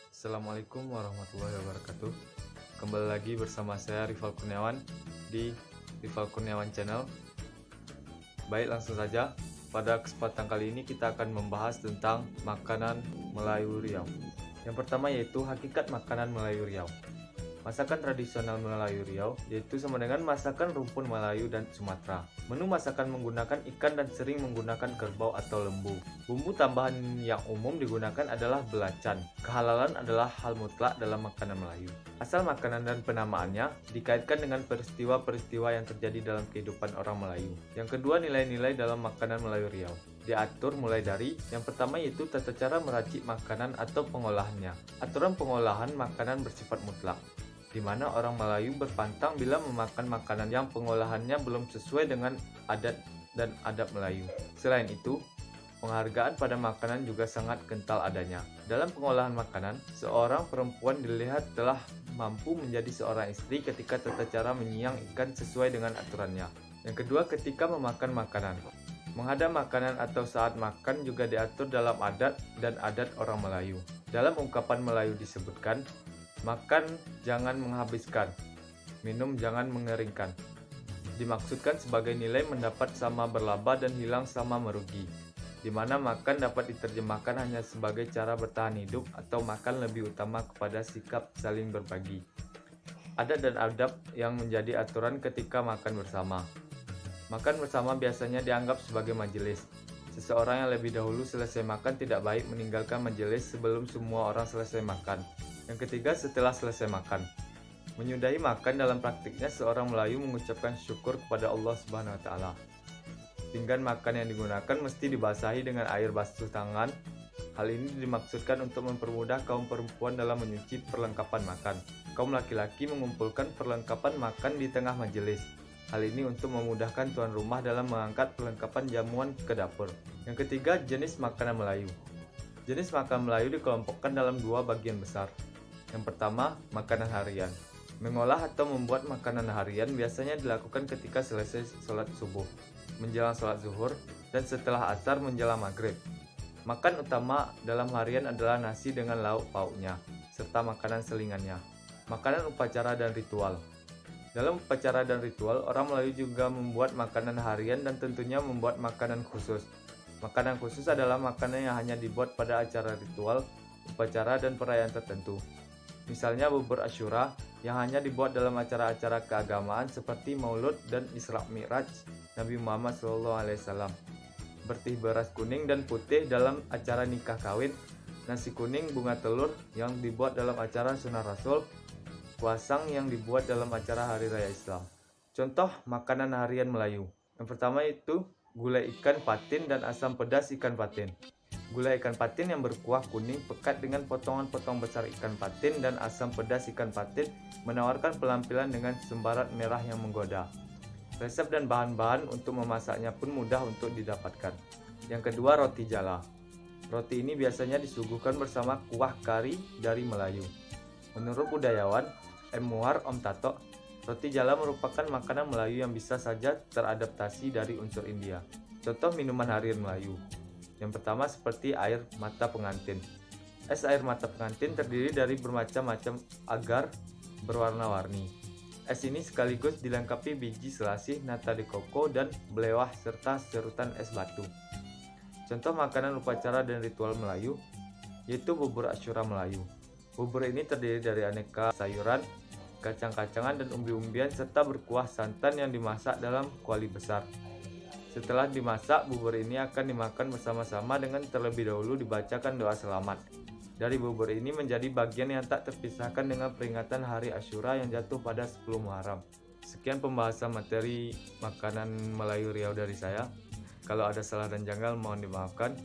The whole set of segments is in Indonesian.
Assalamualaikum warahmatullahi wabarakatuh. Kembali lagi bersama saya Rival Kurniawan di Rival Kurniawan Channel. Baik, langsung saja. Pada kesempatan kali ini kita akan membahas tentang makanan Melayu Riau. Yang pertama yaitu hakikat makanan Melayu Riau. Masakan tradisional Melayu Riau yaitu sama dengan masakan rumpun Melayu dan Sumatera. Menu masakan menggunakan ikan dan sering menggunakan kerbau atau lembu. Bumbu tambahan yang umum digunakan adalah belacan. Kehalalan adalah hal mutlak dalam makanan Melayu. Asal makanan dan penamaannya dikaitkan dengan peristiwa-peristiwa yang terjadi dalam kehidupan orang Melayu. Yang kedua, nilai-nilai dalam makanan Melayu Riau diatur mulai dari yang pertama yaitu tata cara meracik makanan atau pengolahannya. Aturan pengolahan makanan bersifat mutlak, di mana orang Melayu berpantang bila memakan makanan yang pengolahannya belum sesuai dengan adat dan adab Melayu. Selain itu, penghargaan pada makanan juga sangat kental adanya. Dalam pengolahan makanan, seorang perempuan dilihat telah mampu menjadi seorang istri ketika tata cara menyiang ikan sesuai dengan aturannya. Yang kedua, ketika memakan makanan. Menghadap makanan atau saat makan juga diatur dalam adat dan adat orang Melayu. Dalam ungkapan Melayu disebutkan, makan jangan menghabiskan, minum jangan mengeringkan. Dimaksudkan sebagai nilai mendapat sama berlaba dan hilang sama merugi, di mana makan dapat diterjemahkan hanya sebagai cara bertahan hidup atau makan lebih utama kepada sikap saling berbagi. Adat dan adab yang menjadi aturan ketika makan bersama. Makan bersama biasanya dianggap sebagai majelis. Seseorang yang lebih dahulu selesai makan tidak baik meninggalkan majelis sebelum semua orang selesai makan. Yang ketiga, setelah selesai makan. Menyudahi makan dalam praktiknya seorang Melayu mengucapkan syukur kepada Allah Subhanahu wa taala. Pinggan makan yang digunakan mesti dibasahi dengan air basuh tangan. Hal ini dimaksudkan untuk mempermudah kaum perempuan dalam menyuci perlengkapan makan. Kaum laki-laki mengumpulkan perlengkapan makan di tengah majelis. Hal ini untuk memudahkan tuan rumah dalam mengangkat perlengkapan jamuan ke dapur. Yang ketiga, jenis makanan Melayu. Jenis makanan Melayu dikelompokkan dalam dua bagian besar. Yang pertama, makanan harian. Mengolah atau membuat makanan harian biasanya dilakukan ketika selesai sholat subuh, menjelang sholat zuhur, dan setelah asar menjelang maghrib. Makan utama dalam harian adalah nasi dengan lauk pauknya, serta makanan selingannya. Makanan upacara dan ritual. Dalam upacara dan ritual, orang Melayu juga membuat makanan harian dan tentunya membuat makanan khusus. Makanan khusus adalah makanan yang hanya dibuat pada acara ritual, upacara, dan perayaan tertentu. Misalnya bubur Asyura yang hanya dibuat dalam acara-acara keagamaan seperti Maulud dan Isra Mi'raj Nabi Muhammad SAW. Bertih beras kuning dan putih dalam acara nikah kawin, nasi kuning bunga telur yang dibuat dalam acara Sunnah Rasul, kuasang yang dibuat dalam acara Hari Raya Islam. Contoh makanan harian Melayu. Yang pertama itu gulai ikan patin dan asam pedas ikan patin. Gulai ikan patin yang berkuah kuning pekat dengan potongan-potong besar ikan patin dan asam pedas ikan patin menawarkan pelampilan dengan sembarat merah yang menggoda. Resep dan bahan-bahan untuk memasaknya pun mudah untuk didapatkan. Yang kedua, roti jala. Roti ini biasanya disuguhkan bersama kuah kari dari Melayu. Menurut budayawan M. Muar Om Tato, roti jala merupakan makanan Melayu yang bisa saja teradaptasi dari unsur India. Contoh minuman harian Melayu. Yang pertama seperti air mata pengantin. Es air mata pengantin terdiri dari bermacam-macam agar berwarna-warni. Es ini sekaligus dilengkapi biji selasih, nata de coco, dan belewah serta serutan es batu. Contoh makanan upacara dan ritual Melayu yaitu bubur Asyura Melayu. Bubur ini terdiri dari aneka sayuran, kacang-kacangan, dan umbi-umbian serta berkuah santan yang dimasak dalam kuali besar. Setelah dimasak, bubur ini akan dimakan bersama-sama dengan terlebih dahulu dibacakan doa selamat. Dari bubur ini menjadi bagian yang tak terpisahkan dengan peringatan Hari Asyura yang jatuh pada 10 Muharram. Sekian pembahasan materi makanan Melayu Riau dari saya. Kalau ada salah dan janggal mohon dimaafkan.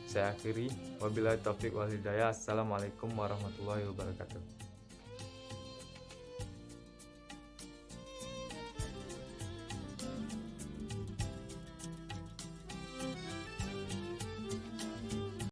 Saya akhiri, wabillahi taufiq wal hidayah. Assalamualaikum warahmatullahi wabarakatuh.